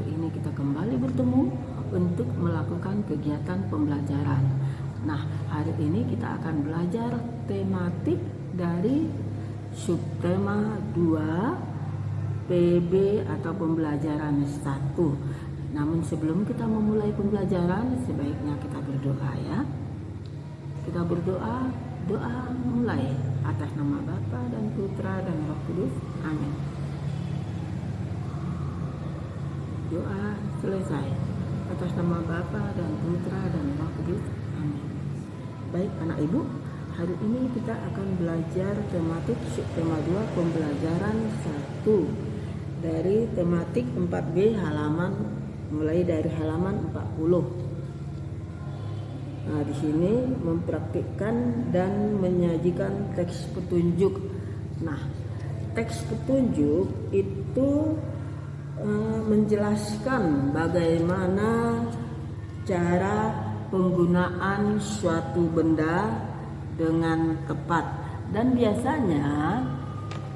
ini kita kembali bertemu untuk melakukan kegiatan pembelajaran. Nah, hari ini kita akan belajar tematik dari subtema 2 PB atau pembelajaran 1. Namun sebelum kita memulai pembelajaran, sebaiknya kita berdoa ya. Kita berdoa, doa mulai atas nama Bapa dan Putra dan Roh Kudus. Amin. Doa selesai atas nama Bapa dan Putra dan Roh Kudus. Amin. Baik anak ibu, hari ini kita akan belajar tematik subtema 2 pembelajaran 1 dari tematik 4B halaman mulai dari halaman 40. Nah, di sini mempraktikkan dan menyajikan teks petunjuk. Nah, teks petunjuk itu menjelaskan bagaimana cara penggunaan suatu benda dengan tepat, dan biasanya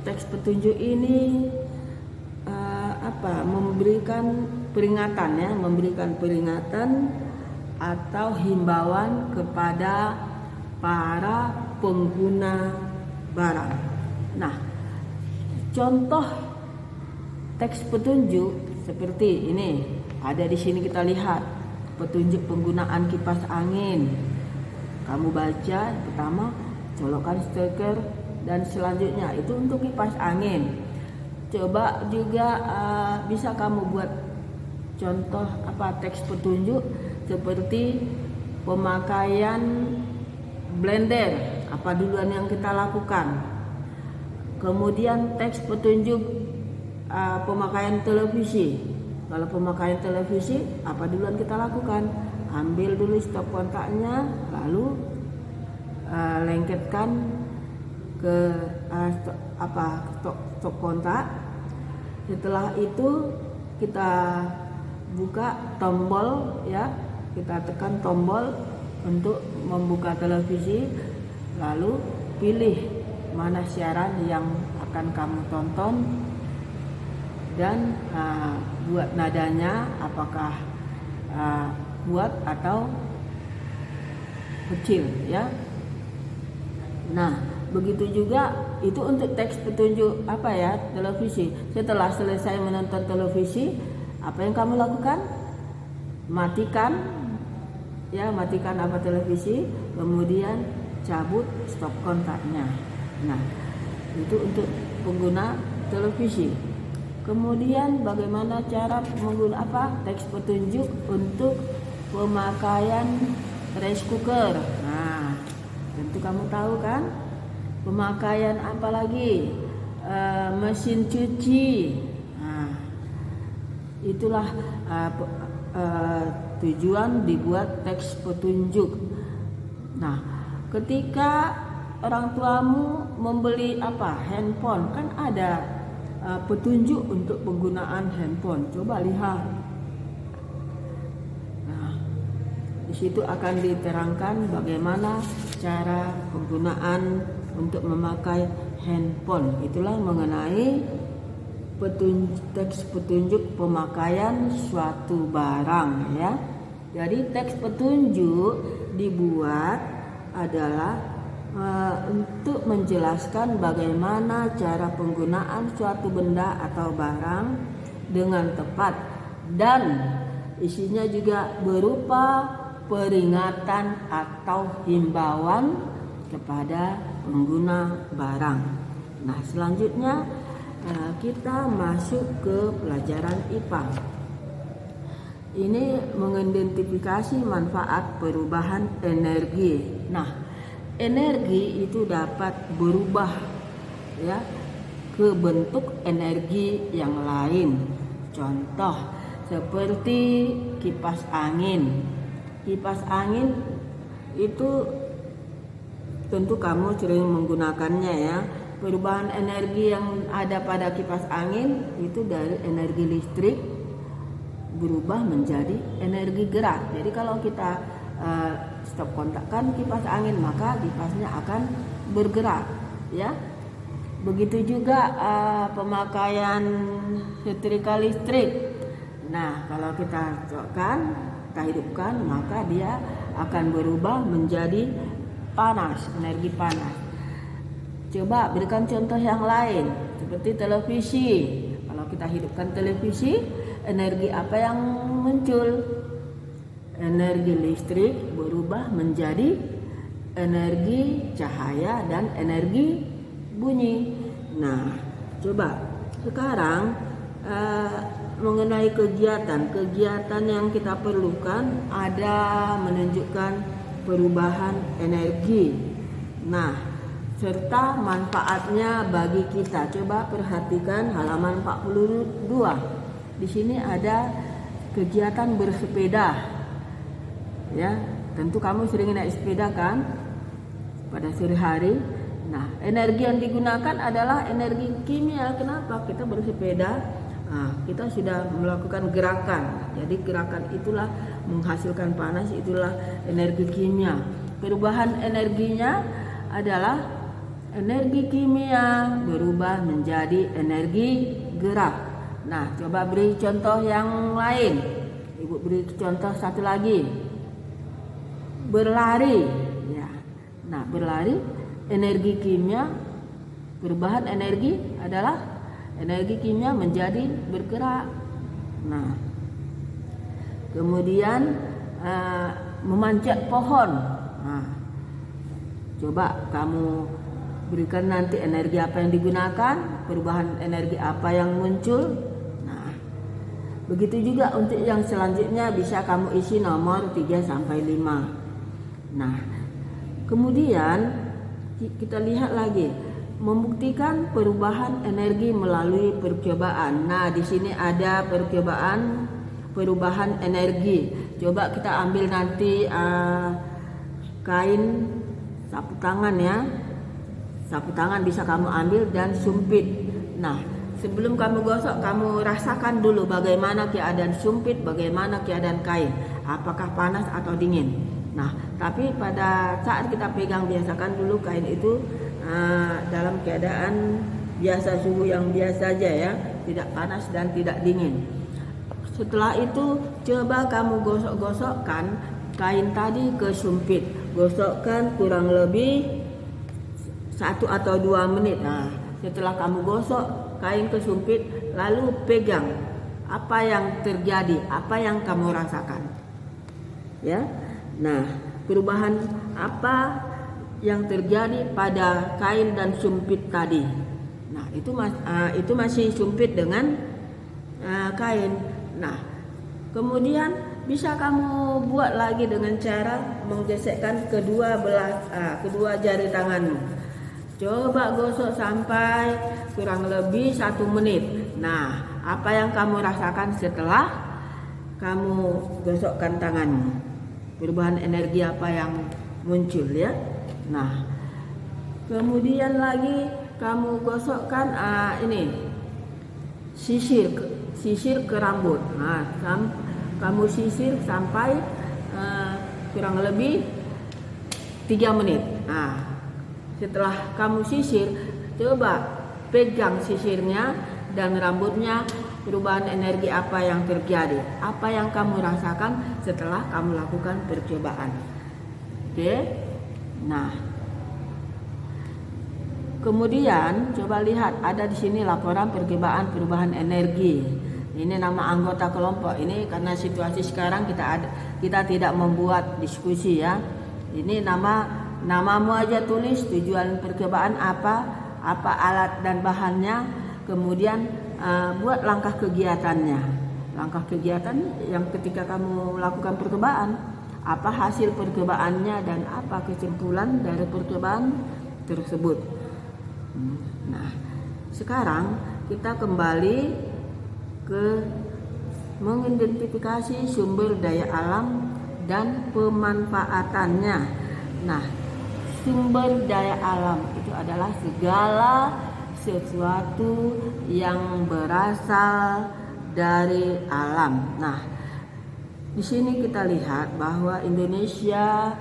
teks petunjuk ini memberikan peringatan atau himbauan kepada para pengguna barang. Nah, contoh teks petunjuk seperti ini ada di sini, kita lihat petunjuk penggunaan kipas angin. Kamu baca pertama, colokkan stiker, dan selanjutnya itu untuk kipas angin. Coba juga bisa kamu buat contoh teks petunjuk seperti pemakaian blender, apa duluan yang kita lakukan. Kemudian teks petunjuk pemakaian televisi. Kalau pemakaian televisi, apa duluan kita lakukan? Ambil dulu stop kontaknya, lalu lengketkan ke stop kontak. Setelah itu kita buka tombol ya, kita tekan tombol untuk membuka televisi, lalu pilih mana siaran yang akan kamu tonton, dan buat nadanya apakah kuat atau kecil ya. Nah, begitu juga itu untuk teks petunjuk televisi. Setelah selesai menonton televisi, apa yang kamu lakukan? Matikan televisi, kemudian cabut stop kontaknya. Nah, itu untuk pengguna televisi. Kemudian bagaimana cara menggunakan teks petunjuk untuk pemakaian rice cooker. Nah, tentu kamu tahu kan, pemakaian apa lagi? Mesin cuci. Nah, itulah tujuan dibuat teks petunjuk. Nah, ketika orang tuamu membeli handphone, kan ada petunjuk untuk penggunaan handphone. Coba lihat. Nah, di situ akan diterangkan bagaimana cara penggunaan untuk memakai handphone. Itulah mengenai teks petunjuk pemakaian suatu barang ya. Jadi teks petunjuk dibuat adalah untuk menjelaskan bagaimana cara penggunaan suatu benda atau barang dengan tepat, dan isinya juga berupa peringatan atau himbauan kepada pengguna barang. Nah, selanjutnya kita masuk ke pelajaran IPA. Ini mengidentifikasi manfaat perubahan energi. Nah, energi itu dapat berubah ya ke bentuk energi yang lain. Contoh seperti kipas angin. Kipas angin itu tentu kamu sering menggunakannya ya. Perubahan energi yang ada pada kipas angin itu dari energi listrik berubah menjadi energi gerak. Jadi kalau kita stop kontakkan kipas angin, maka kipasnya akan bergerak ya. Begitu juga pemakaian setrika listrik. Nah, kalau kita cocokkan, kita hidupkan, maka dia akan berubah menjadi panas, energi panas. Coba berikan contoh yang lain, seperti televisi. Kalau kita hidupkan televisi, energi apa yang muncul? Energi listrik berubah menjadi energi cahaya dan energi bunyi. Nah, coba sekarang mengenai kegiatan yang kita perlukan ada menunjukkan perubahan energi. Nah, serta manfaatnya bagi kita. Coba perhatikan halaman 42. Di sini ada kegiatan bersepeda. Ya, tentu kamu sering naik sepeda kan pada sore hari. Nah, energi yang digunakan adalah energi kimia. Kenapa? Kita bersepeda, kita sudah melakukan gerakan. Jadi gerakan itulah menghasilkan panas, itulah energi kimia. Perubahan energinya adalah energi kimia berubah menjadi energi gerak. Nah, coba beri contoh yang lain. Ibu beri contoh satu lagi. Berlari. Ya. Nah, berlari energi kimia, perubahan energi adalah energi kimia menjadi bergerak. Nah, kemudian memanjat pohon. Nah, coba kamu berikan nanti energi apa yang digunakan, perubahan energi apa yang muncul. Nah, begitu juga untuk yang selanjutnya bisa kamu isi nomor 3 sampai 5. Nah, kemudian kita lihat lagi membuktikan perubahan energi melalui percobaan. Nah, di sini ada percobaan perubahan energi. Coba kita ambil nanti kain sapu tangan ya. Sapu tangan bisa kamu ambil dan sumpit. Nah, sebelum kamu gosok, kamu rasakan dulu bagaimana keadaan sumpit, bagaimana keadaan kain. Apakah panas atau dingin. Nah, tapi pada saat kita pegang, biasakan dulu kain itu dalam keadaan biasa, suhu yang biasa saja ya, tidak panas dan tidak dingin. Setelah itu coba kamu gosok-gosokkan kain tadi ke sumpit. Gosokkan kurang lebih 1 atau 2 menit. Nah, setelah kamu gosok kain ke sumpit, lalu pegang. Apa yang terjadi? Apa yang kamu rasakan? Ya. Nah, perubahan apa yang terjadi pada kain dan sumpit tadi? Nah, itu masih sumpit dengan kain. Nah, kemudian bisa kamu buat lagi dengan cara menggesekkan kedua jari tanganmu. Coba gosok sampai kurang lebih 1 menit. Nah, apa yang kamu rasakan setelah kamu gosokkan tanganmu? Perubahan energi apa yang muncul ya. Nah, kemudian lagi kamu gosokkan ini sisir ke rambut. Nah, kamu sisir sampai kurang lebih 3 menit. Nah, setelah kamu sisir, coba pegang sisirnya dan rambutnya. Perubahan energi apa yang terjadi? Apa yang kamu rasakan setelah kamu lakukan percobaan? Oke. Nah, kemudian coba lihat ada di sini laporan percobaan perubahan energi. Ini nama anggota kelompok. Ini karena situasi sekarang kita tidak membuat diskusi ya. Ini namamu aja tulis, tujuan percobaan apa alat dan bahannya, kemudian buat langkah kegiatannya. Langkah kegiatan yang ketika kamu lakukan percobaan, apa hasil percobaannya dan apa kesimpulan dari percobaan tersebut. Nah, sekarang kita kembali ke mengidentifikasi sumber daya alam dan pemanfaatannya. Nah, sumber daya alam itu adalah segala sesuatu yang berasal dari alam. Nah, di sini kita lihat bahwa Indonesia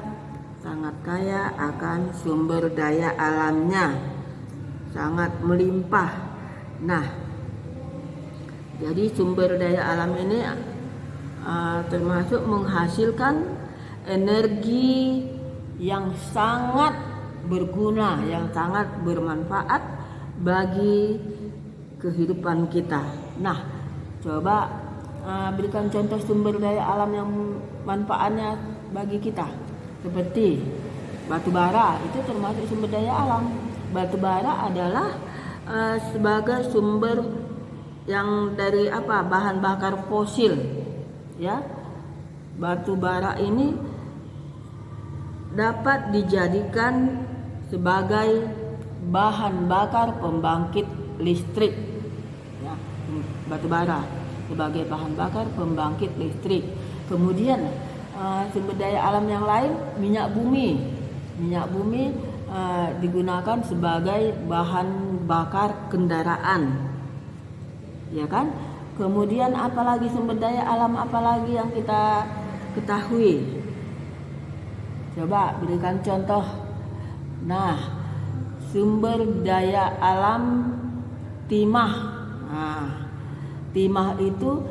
sangat kaya akan sumber daya alamnya, sangat melimpah. Nah, Jadi sumber daya alam ini termasuk menghasilkan energi yang sangat berguna, yang sangat bermanfaat bagi kehidupan kita. Nah, coba berikan contoh sumber daya alam yang manfaatnya bagi kita. Seperti batu bara, itu termasuk sumber daya alam. Batu bara adalah sebagai sumber yang dari bahan bakar fosil, ya. Batu bara ini dapat dijadikan sebagai bahan bakar pembangkit listrik, ya. Batu bara sebagai bahan bakar pembangkit listrik. Kemudian sumber daya alam yang lain, minyak bumi digunakan sebagai bahan bakar kendaraan, ya kan. Kemudian apalagi sumber daya alam apalagi yang kita ketahui, coba berikan contoh. Nah, sumber daya alam timah. Timah itu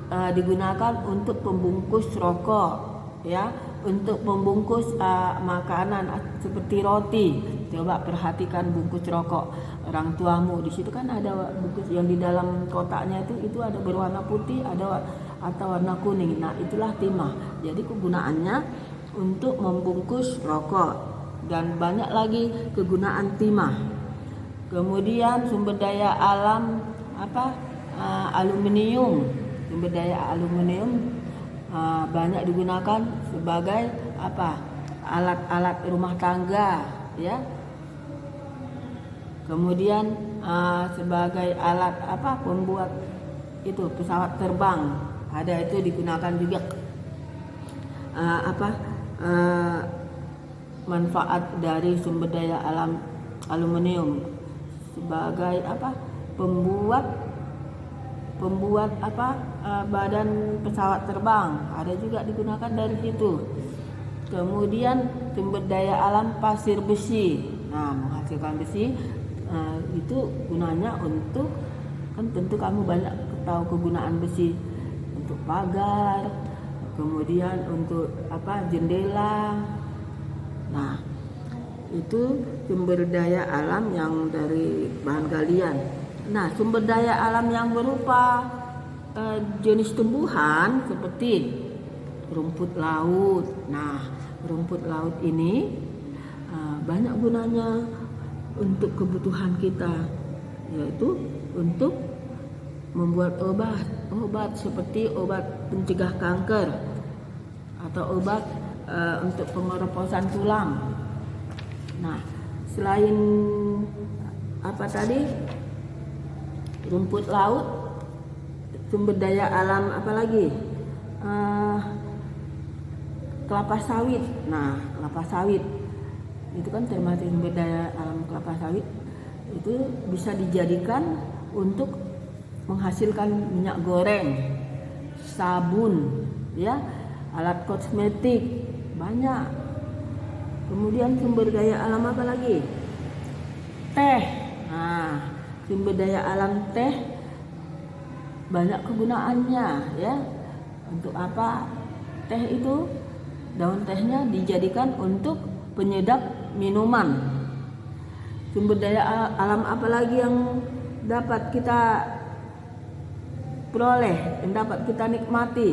digunakan untuk pembungkus rokok, ya, untuk membungkus makanan seperti roti. Coba perhatikan bungkus rokok orang tuamu, di situ kan ada bungkus yang di dalam kotaknya itu ada berwarna putih, ada atau warna kuning. Nah, itulah timah. Jadi kegunaannya untuk membungkus rokok. Dan banyak lagi kegunaan timah. Kemudian sumber daya alam aluminium. Sumber daya aluminium banyak digunakan sebagai alat-alat rumah tangga, ya. Kemudian sebagai alat pembuat itu pesawat terbang, ada itu digunakan juga. Manfaat dari sumber daya alam aluminium sebagai pembuat badan pesawat terbang, ada juga digunakan dari situ. Kemudian sumber daya alam pasir besi. Nah, menghasilkan besi itu gunanya untuk, kan tentu kamu banyak tahu kegunaan besi untuk pagar, kemudian untuk jendela. Nah, itu sumber daya alam yang dari bahan galian. Nah, sumber daya alam yang berupa jenis tumbuhan seperti rumput laut. Nah, rumput laut ini banyak gunanya untuk kebutuhan kita, yaitu untuk membuat obat seperti obat pencegah kanker atau obat untuk pengeroposan tulang. Nah, selain rumput laut, sumber daya alam apalagi? Kelapa sawit. Nah, kelapa sawit itu kan termasuk sumber daya alam. Kelapa sawit itu bisa dijadikan untuk menghasilkan minyak goreng, sabun, ya, alat kosmetik, banyak. Kemudian sumber daya alam apa lagi? Teh. Nah, sumber daya alam teh banyak kegunaannya, ya. Untuk apa? Teh itu daun tehnya dijadikan untuk penyedap minuman. Sumber daya alam apa lagi yang dapat kita peroleh, yang dapat kita nikmati?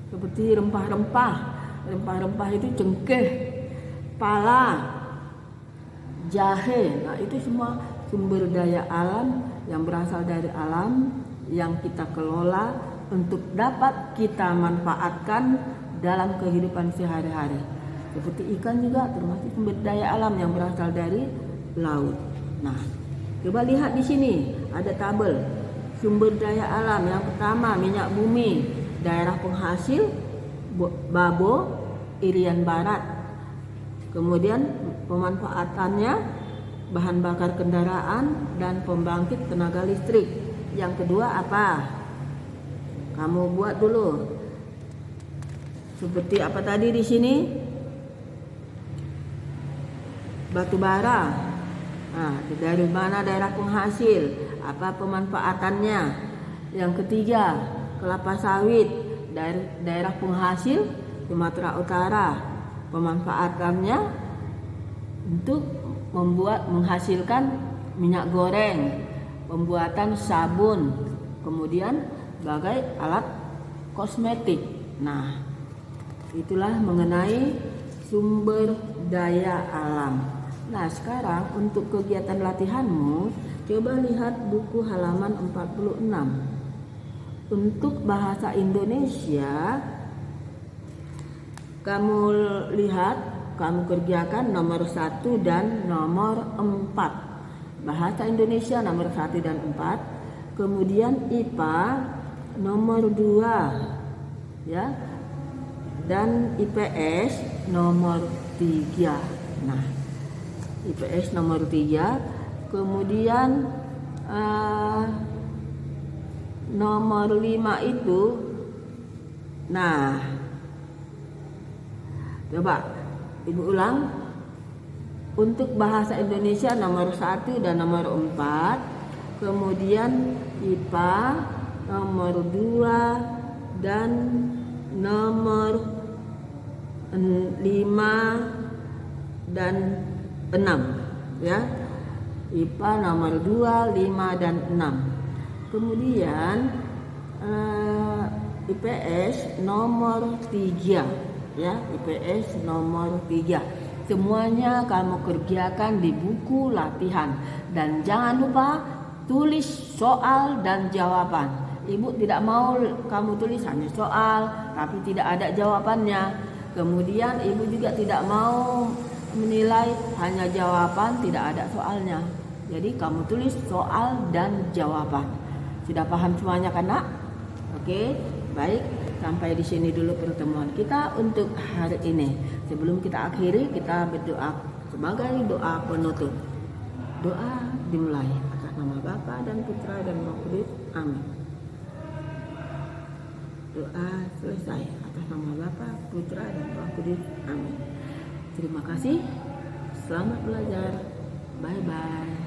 Seperti rempah-rempah. Rempah-rempah itu cengkeh, pala, jahe. Nah, itu semua sumber daya alam yang berasal dari alam yang kita kelola untuk dapat kita manfaatkan dalam kehidupan sehari-hari. Seperti ikan juga termasuk sumber daya alam yang berasal dari laut. Nah, coba lihat di sini ada tabel sumber daya alam. Yang pertama minyak bumi, daerah penghasil Babo, Irian Barat. Kemudian pemanfaatannya bahan bakar kendaraan dan pembangkit tenaga listrik. Yang kedua apa? Kamu buat dulu. Seperti apa tadi di sini? Batu bara. Nah, dari mana daerah penghasil? Apa pemanfaatannya? Yang ketiga, kelapa sawit dari daerah penghasil Sumatera Utara. Pemanfaatannya untuk menghasilkan minyak goreng, pembuatan sabun, kemudian sebagai alat kosmetik. Nah, itulah mengenai sumber daya alam. Nah, sekarang untuk kegiatan latihanmu, coba lihat buku halaman 46. Untuk bahasa Indonesia, kamu lihat, kamu kerjakan nomor 1 dan nomor 4. Bahasa Indonesia nomor 1 dan 4. Kemudian IPA nomor 2, ya. Dan IPS nomor 3. Nah, IPS nomor 3. Kemudian nomor 5 itu, nah, coba Ibu ulang. Untuk bahasa Indonesia nomor 1 dan nomor 4. Kemudian IPA nomor 2 dan nomor 5 dan 6, ya. IPA nomor 2, 5 dan 6. Kemudian IPS nomor 3, ya. IPS nomor 3. Semuanya kamu kerjakan di buku latihan. Dan jangan lupa tulis soal dan jawaban. Ibu tidak mau kamu tulis hanya soal tapi tidak ada jawabannya. Kemudian ibu juga tidak mau menilai hanya jawaban tidak ada soalnya. Jadi kamu tulis soal dan jawaban. Sudah paham semuanya kan, Nak? Oke, baik. Sampai di sini dulu pertemuan kita untuk hari ini. Sebelum kita akhiri, kita berdoa sebagai doa penutup. Doa dimulai atas nama Bapa dan Putra dan Roh Kudus. Amin. Doa selesai atas nama Bapa, Putra dan Roh Kudus. Amin. Terima kasih. Selamat belajar. Bye bye.